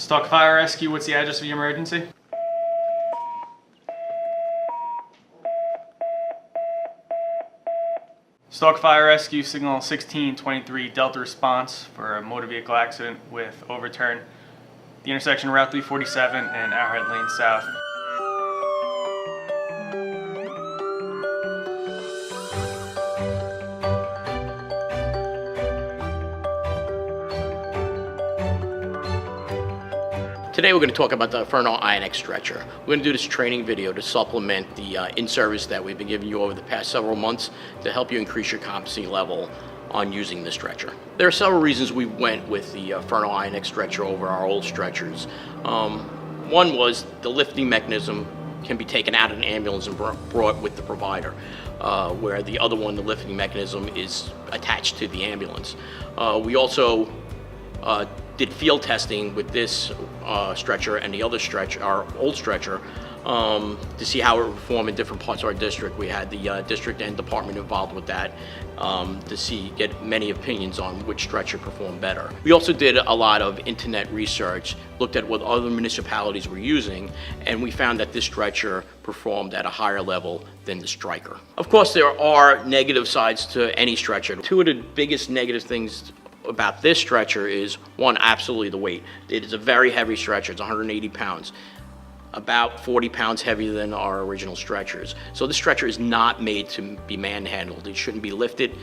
Stock Fire Rescue, what's the address of your emergency? Stock Fire Rescue, signal 1623 Delta response for a motor vehicle accident with overturn. The intersection Route 347 and Arrowhead Lane South. Today we're going to talk about the FERNO INX Stretcher. We're going to do this training video to supplement the in-service that we've been giving you over the past several months to help you increase your competency level on using the stretcher. There are several reasons we went with the FERNO INX Stretcher over our old stretchers. One was the lifting mechanism can be taken out of an ambulance and brought with the provider, where the other one, the lifting mechanism, is attached to the ambulance. We also did field testing with this stretcher and the other stretcher, our old stretcher, to see how it would perform in different parts of our district. We had the district and department involved with that to get many opinions on which stretcher performed better. We also did a lot of internet research, looked at what other municipalities were using, and we found that this stretcher performed at a higher level than the Stryker. Of course, there are negative sides to any stretcher. Two of the biggest negative things about this stretcher is, one, absolutely the weight. It is a very heavy stretcher. It's 180 pounds, about 40 pounds heavier than our original stretchers. So this stretcher is not made to be manhandled. It shouldn't be lifted.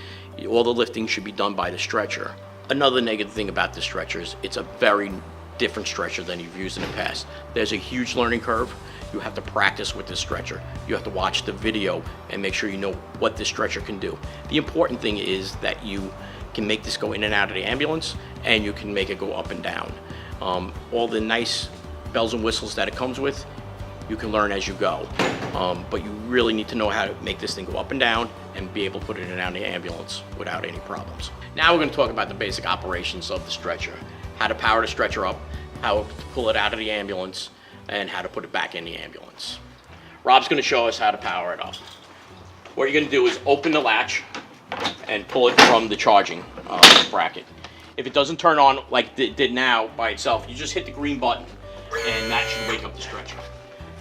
All the lifting should be done by the stretcher. Another negative thing about this stretcher is it's a very different stretcher than you've used in the past. There's a huge learning curve. You have to practice with this stretcher. You have to watch the video and make sure you know what this stretcher can do. The important thing is that you can make this go in and out of the ambulance, and you can make it go up and down. All the nice bells and whistles that it comes with, you can learn as you go. But you really need to know how to make this thing go up and down and be able to put it in and out of the ambulance without any problems. Now we're going to talk about the basic operations of the stretcher. How to power the stretcher up, how to pull it out of the ambulance, and how to put it back in the ambulance. Rob's going to show us how to power it up. What you're going to do is open the latch and pull it from the charging bracket. If it doesn't turn on like it did now by itself, you just hit the green button and that should wake up the stretcher.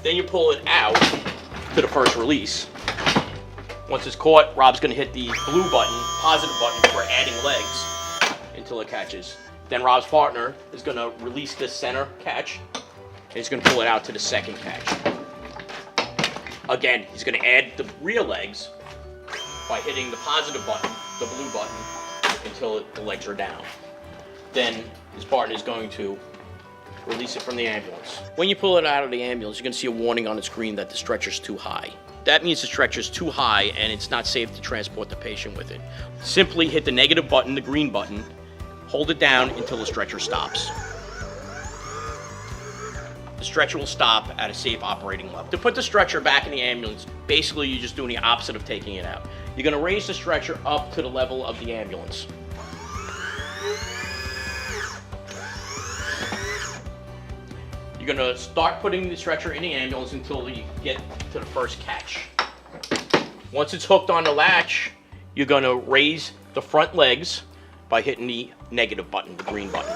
Then you pull it out to the first release. Once it's caught, Rob's going to hit the blue button, positive button, for adding legs until it catches. Then Rob's partner is going to release this center catch and he's going to pull it out to the second catch. Again, he's going to add the rear legs by hitting the positive button, the blue button, until the legs are down. Then his partner is going to release it from the ambulance. When you pull it out of the ambulance, you're going to see a warning on the screen that the stretcher's too high. That means the stretcher's too high and it's not safe to transport the patient with it. Simply hit the negative button, the green button, hold it down until the stretcher stops. The stretcher will stop at a safe operating level. To put the stretcher back in the ambulance, basically you're just doing the opposite of taking it out. You're going to raise the stretcher up to the level of the ambulance. You're going to start putting the stretcher in the ambulance until you get to the first catch. Once it's hooked on the latch, you're going to raise the front legs by hitting the negative button, the green button.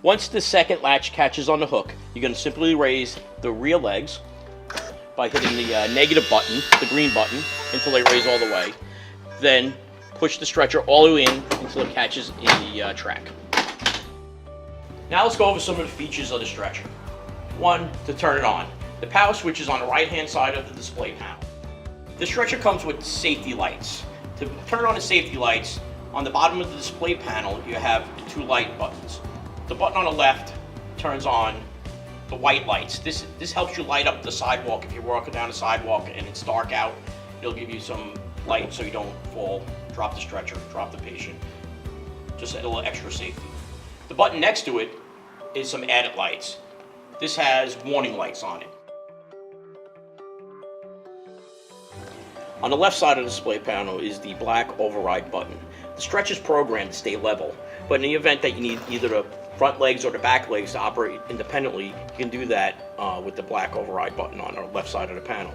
Once the second latch catches on the hook, you're going to simply raise the rear legs by hitting the negative button, the green button, until they raise all the way. Then push the stretcher all the way in until it catches in the track. Now let's go over some of the features of the stretcher. One, to turn it on. The power switch is on the right-hand side of the display panel. The stretcher comes with safety lights. To turn on the safety lights, on the bottom of the display panel, you have the two light buttons. The button on the left turns on the white lights. This helps you light up the sidewalk. If you're walking down the sidewalk and it's dark out, it'll give you some light so you don't fall, drop the stretcher, drop the patient. Just a little extra safety. The button next to it is some added lights. This has warning lights on it. On the left side of the display panel is the black override button. The stretcher is programmed to stay level, but in the event that you need either the front legs or the back legs to operate independently, you can do that with the black override button on the left side of the panel.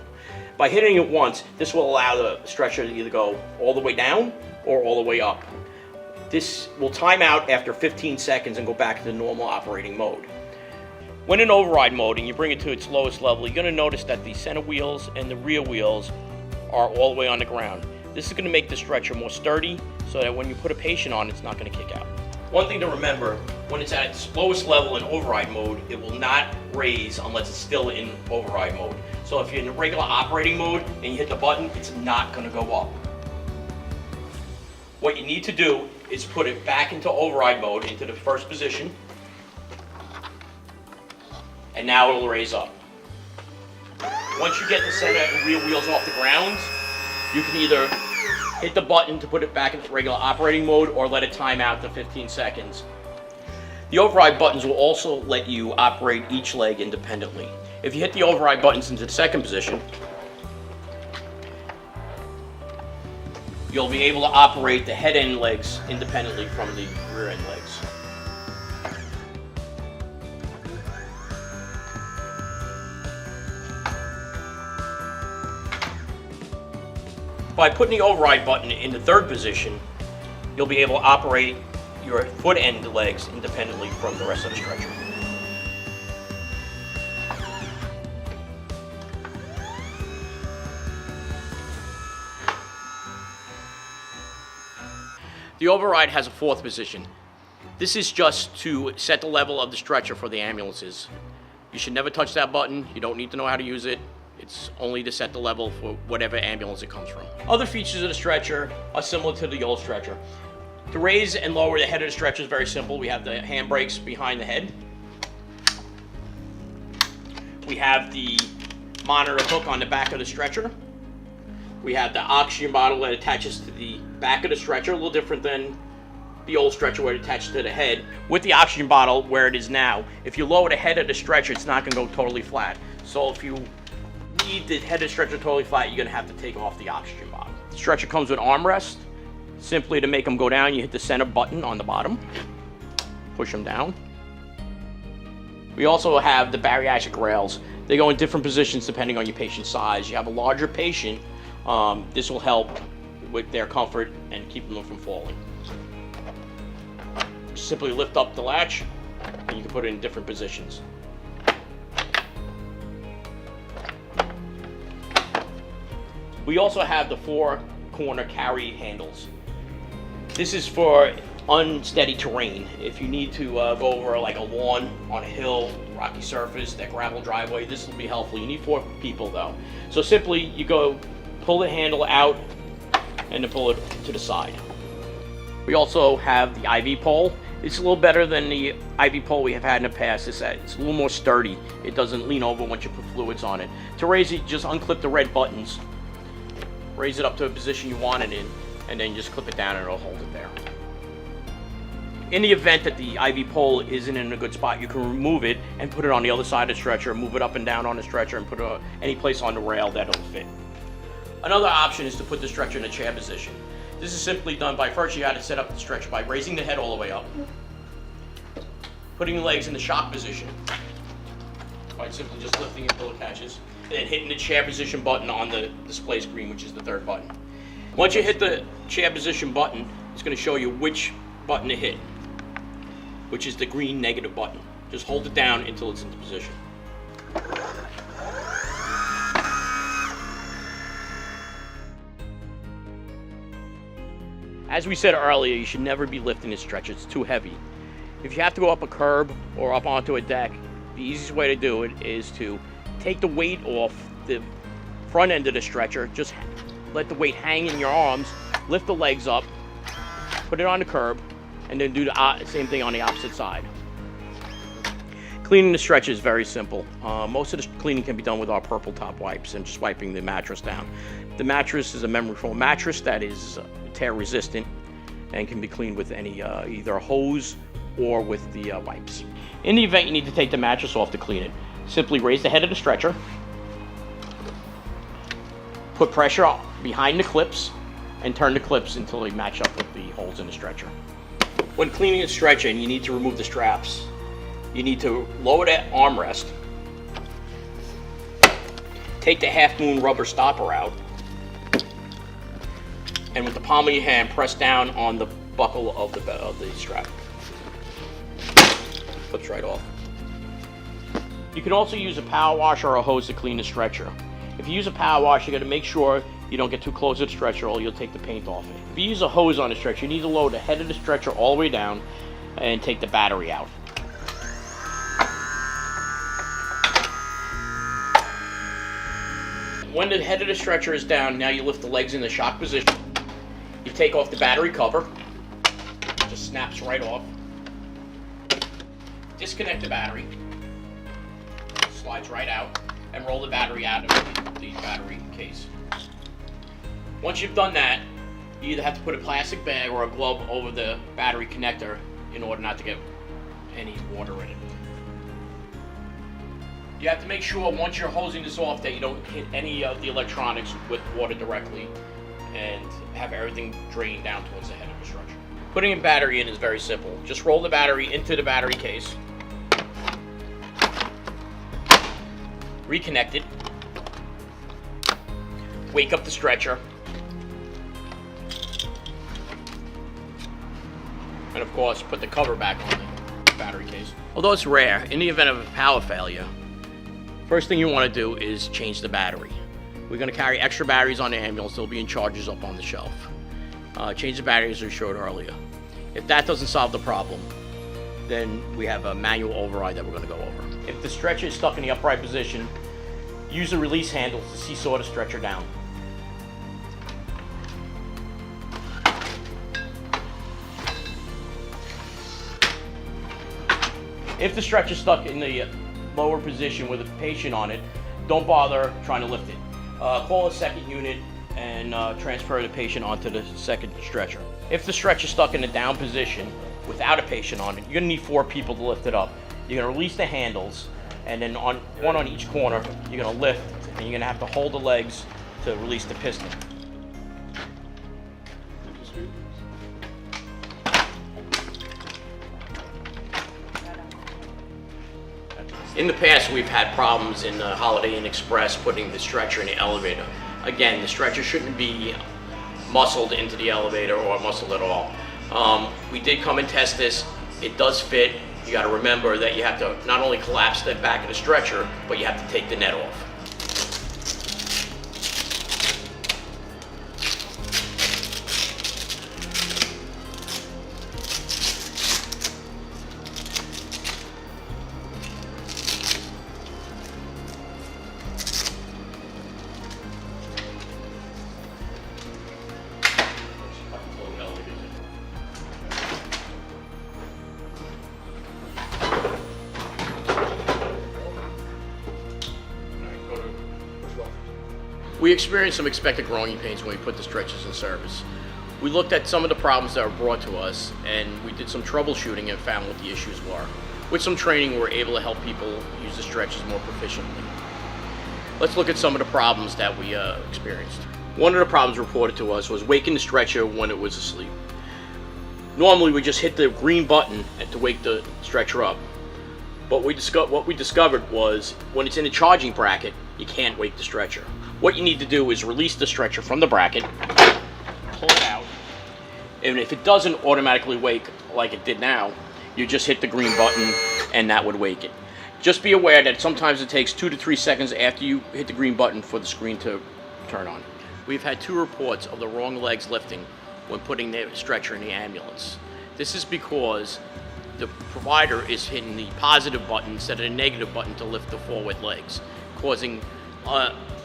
By hitting it once, this will allow the stretcher to either go all the way down or all the way up. This will time out after 15 seconds and go back to the normal operating mode. When in override mode and you bring it to its lowest level, you're going to notice that the center wheels and the rear wheels are all the way on the ground. This is going to make the stretcher more sturdy so that when you put a patient on, it's not going to kick out. One thing to remember, when it's at its lowest level in override mode, it will not raise unless it's still in override mode. So if you're in regular operating mode and you hit the button, it's not going to go up. What you need to do is put it back into override mode, into the first position, and now it'll raise up. Once you get the center and rear wheels off the ground, you can either hit the button to put it back into regular operating mode or let it time out to 15 seconds. The override buttons will also let you operate each leg independently. If you hit the override buttons into the second position, you'll be able to operate the head end legs independently from the rear end legs. By putting the override button in the third position, you'll be able to operate your foot end legs independently from the rest of the stretcher. The override has a fourth position. This is just to set the level of the stretcher for the ambulances. You should never touch that button. You don't need to know how to use it. It's only to set the level for whatever ambulance it comes from. Other features of the stretcher are similar to the old stretcher. To raise and lower the head of the stretcher is very simple. We have the handbrakes behind the head. We have the monitor hook on the back of the stretcher. We have the oxygen bottle that attaches to the back of the stretcher, a little different than the old stretcher where it attached to the head. With the oxygen bottle where it is now, if you lower the head of the stretcher, it's not going to go totally flat. So if you need the head of the stretcher totally flat, you're going to have to take off the oxygen bottle. The stretcher comes with armrest. Simply to make them go down, you hit the center button on the bottom, push them down. We also have the bariatric rails. They go in different positions depending on your patient's size. You have a larger patient, this will help with their comfort and keep them from falling. Simply lift up the latch and you can put it in different positions. We also have the 4-corner carry handles. This is for unsteady terrain. If you need to go over like a lawn, on a hill, rocky surface, that gravel driveway, this will be helpful. You need 4 people though. So simply you go pull the handle out and then pull it to the side. We also have the IV pole. It's a little better than the IV pole we have had in the past. It's a little more sturdy. It doesn't lean over once you put fluids on it. To raise it, just unclip the red buttons, raise it up to a position you want it in, and then just clip it down and it'll hold it there. In the event that the IV pole isn't in a good spot, you can remove it and put it on the other side of the stretcher, move it up and down on the stretcher, and put it any place on the rail that it'll fit. Another option is to put the stretcher in a chair position. This is simply done by, first you got to set up the stretcher by raising the head all the way up, putting the legs in the shock position, by simply just lifting it until it catches, and then hitting the chair position button on the display screen, which is the third button. Once you hit the chair position button, it's going to show you which button to hit, which is the green negative button. Just hold it down until it's into position. As we said earlier, you should never be lifting this stretcher. It's too heavy. If you have to go up a curb or up onto a deck, the easiest way to do it is to take the weight off the front end of the stretcher. Just let the weight hang in your arms, lift the legs up, put it on the curb, and then do the same thing on the opposite side. Cleaning the stretcher is very simple. Most of the cleaning can be done with our purple top wipes and just wiping the mattress down. The mattress is a memory foam mattress that is tear resistant and can be cleaned with any either a hose or with the wipes. In the event you need to take the mattress off to clean it, simply raise the head of the stretcher, put pressure behind the clips, and turn the clips until they match up with the holes in the stretcher. When cleaning a stretcher and you need to remove the straps, you need to lower that armrest, take the half moon rubber stopper out, and with the palm of your hand press down on the buckle of the strap. Flips right off. You can also use a power washer or a hose to clean the stretcher. If you use a power wash, you got to make sure you don't get too close to the stretcher or you'll take the paint off it. If you use a hose on the stretcher, you need to lower the head of the stretcher all the way down and take the battery out. When the head of the stretcher is down, now you lift the legs in the shock position. You take off the battery cover. It just snaps right off. Disconnect the battery. Slides right out. And roll the battery out of the battery case. Once you've done that, you either have to put a plastic bag or a glove over the battery connector in order not to get any water in it. You have to make sure once you're hosing this off that you don't hit any of the electronics with water directly and have everything drain down towards the head of the structure. Putting a battery in is very simple. Just roll the battery into the battery case, reconnect it, wake up the stretcher, and of course put the cover back on the battery case. Although it's rare, in the event of a power failure, first thing you want to do is change the battery. We're going to carry extra batteries on the ambulance. They'll be in charges up on the shelf. Change the batteries as we showed earlier. If that doesn't solve the problem, then we have a manual override that we're going to go over. If the stretcher is stuck in the upright position, use the release handle to seesaw the stretcher down. If the stretcher is stuck in the lower position with a patient on it, don't bother trying to lift it. Call a second unit and transfer the patient onto the second stretcher. If the stretcher is stuck in a down position without a patient on it, you're going to need 4 people to lift it up. You're going to release the handles, and then one on each corner, you're going to lift, and you're going to have to hold the legs to release the piston. In the past, we've had problems in the Holiday Inn Express putting the stretcher in the elevator. Again, the stretcher shouldn't be muscled into the elevator or muscled at all. We did come and test this. It does fit. You got to remember that you have to not only collapse the back of the stretcher, but you have to take the net off. We experienced some expected growing pains when we put the stretchers in service. We looked at some of the problems that were brought to us, and we did some troubleshooting and found what the issues were. With some training, we were able to help people use the stretchers more proficiently. Let's look at some of the problems that we experienced. One of the problems reported to us was waking the stretcher when it was asleep. Normally, we just hit the green button to wake the stretcher up. But what we discovered was when it's in a charging bracket, you can't wake the stretcher. What you need to do is release the stretcher from the bracket, pull it out, and if it doesn't automatically wake like it did now, you just hit the green button and that would wake it. Just be aware that sometimes it takes 2 to 3 seconds after you hit the green button for the screen to turn on. We've had 2 reports of the wrong legs lifting when putting the stretcher in the ambulance. This is because the provider is hitting the positive button instead of the negative button to lift the forward legs, causing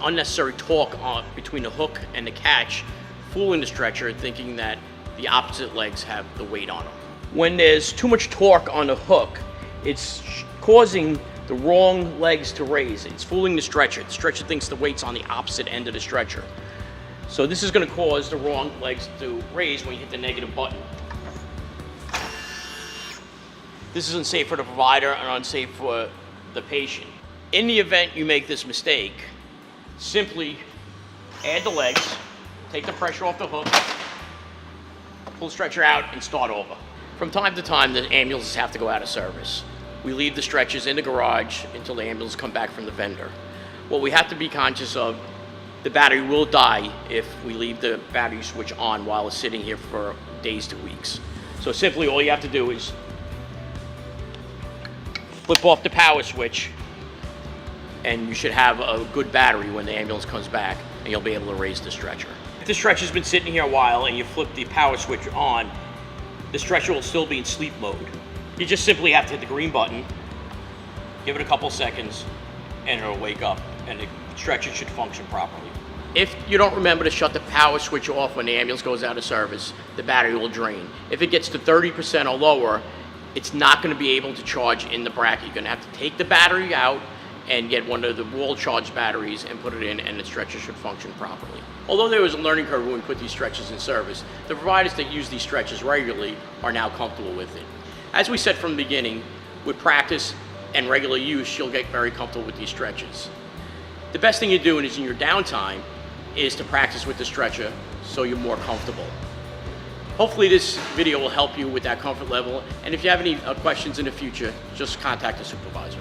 unnecessary torque between the hook and the catch, fooling the stretcher, thinking that the opposite legs have the weight on them. When there's too much torque on the hook, it's causing the wrong legs to raise. It's fooling the stretcher. The stretcher thinks the weight's on the opposite end of the stretcher. So this is going to cause the wrong legs to raise when you hit the negative button. This is unsafe for the provider and unsafe for the patient. In the event you make this mistake, simply add the legs, take the pressure off the hook, pull the stretcher out, and start over. From time to time, the ambulances have to go out of service. We leave the stretchers in the garage until the ambulance come back from the vendor. What we have to be conscious of, the battery will die if we leave the battery switch on while it's sitting here for days to weeks. So simply all you have to do is flip off the power switch, and you should have a good battery when the ambulance comes back, and you'll be able to raise the stretcher. If the stretcher's been sitting here a while and you flip the power switch on, the stretcher will still be in sleep mode. You just simply have to hit the green button, give it a couple seconds, and it'll wake up, and the stretcher should function properly. If you don't remember to shut the power switch off when the ambulance goes out of service, the battery will drain. If it gets to 30% or lower, it's not going to be able to charge in the bracket. You're going to have to take the battery out and get one of the wall charge batteries and put it in, and the stretcher should function properly. Although there was a learning curve when we put these stretchers in service, the providers that use these stretchers regularly are now comfortable with it. As we said from the beginning, with practice and regular use, you'll get very comfortable with these stretchers. The best thing you're doing is in your downtime is to practice with the stretcher so you're more comfortable. Hopefully this video will help you with that comfort level, and if you have any questions in the future, just contact the supervisor.